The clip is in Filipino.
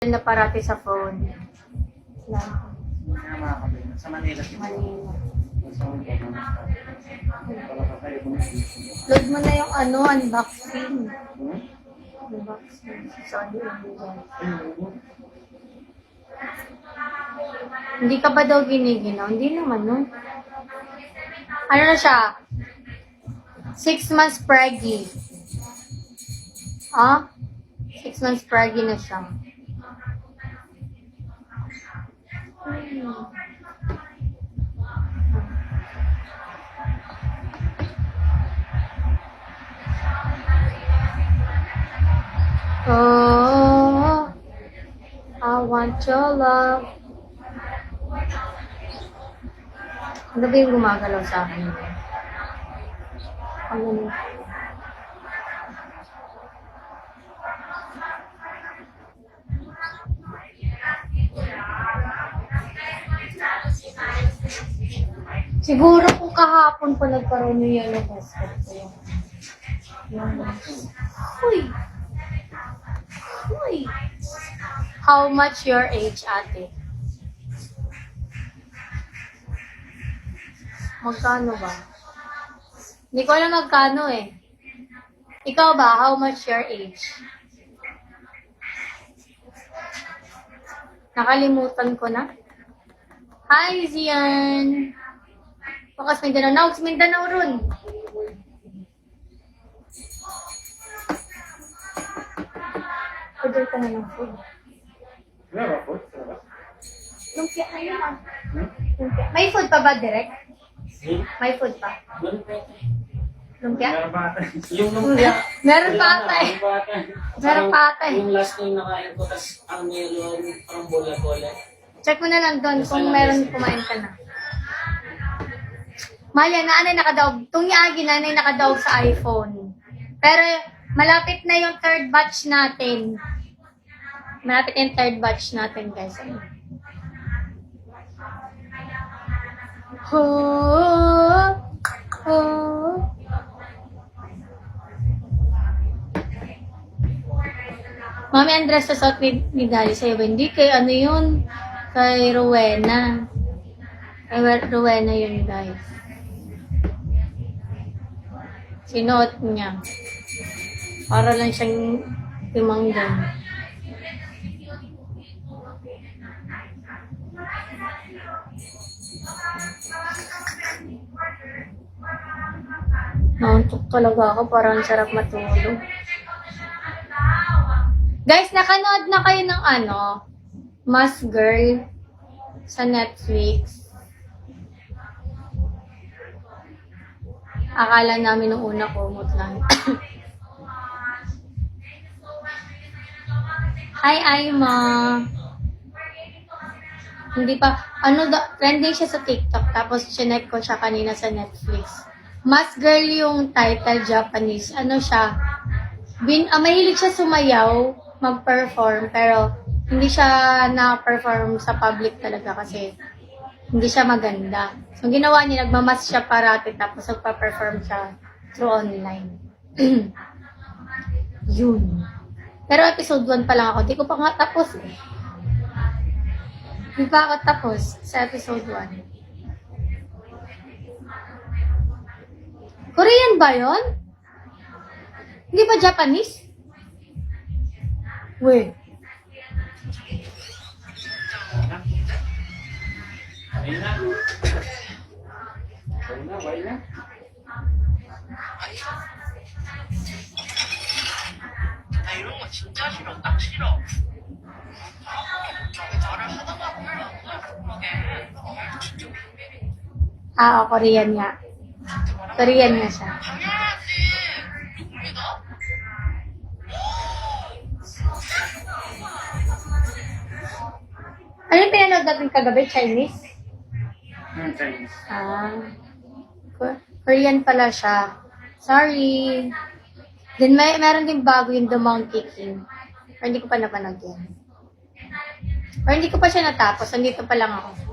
na parati sa phone. Sa Manila. Manila. Load mo na yung unboxing. Unboxing. Sorry, hindi ka ba daw giniginaw? Hindi naman, no? Ano na siya? 6 months preggy. 6 months preggy na siya. Oh, I want your love. Ano ba yung gumagalaw sa akin? Ano? Siguro kung kahapon pa nagkaroon yung yellow basket ko. Uy! Uy! How much your age, ate? Magkano ba? Hindi ko alam magkano eh. Ikaw ba? How much your age? Nakalimutan ko na. Hi, Zian! Bakas Mindanao. Naugs Mindanao ron. Order ka na ng food. Wala ba food? Lumpia na yun. Lumpia. May food pa ba, direct? May food pa. Lumpia? Meron pa ata. Yung lumpia. Meron pa ata eh. Meron pa ata eh. Yung last na yung nakain ko, tas ang meron parang bola-bola. Check mo na lang doon kung meron kumain ka na. Maya, naanay nakadaog. Itong Yagi, naanay nakadaog sa iPhone. Pero malapit na yung third batch natin. Malapit na yung third batch natin, guys. Mami Andres sa South ni Daddy sa'yo ba? Hindi kay ano yun? Kay Rowena. Kay Rowena yun, guys. Sinuot niya. Para lang siyang timanggan. Nauntok talaga ako. Parang sarap matulog. Guys, nakanood na kayo ng Mask Girl sa Netflix. Akala namin nung una kumot lang. Hi, Aima. Hindi pa, trending siya sa TikTok. Tapos, chinek ko siya kanina sa Netflix. Mask Girl yung title, Japanese. Ano siya? Mahilig siya sumayaw, mag-perform, pero hindi siya na-perform sa public talaga kasi hindi siya maganda. So, ginawa niya, nagmamas siya parati, tapos nagpa-perform siya through online. Yun. Pero episode 1 pa lang ako. Di ko pa nga tapos eh. Di pa ako tapos sa episode 1. Korean ba yun? Hindi ba Japanese? Wait. Ayun na. Ayun na. 나 이런 거 진짜 싫어. 딱 싫어. 저를 하다가 별로 안 그러게. Korean nga. Korean nga siya. 당연하지. 누굽니다. Ano yung pinanood natin kagabi? Chinese? Chinese. Korean pala siya. Sorry. Then meron din bago yung The Monkey King. Pero hindi ko pa napanood yan. Or hindi ko pa siya natapos. Andito pa lang ako.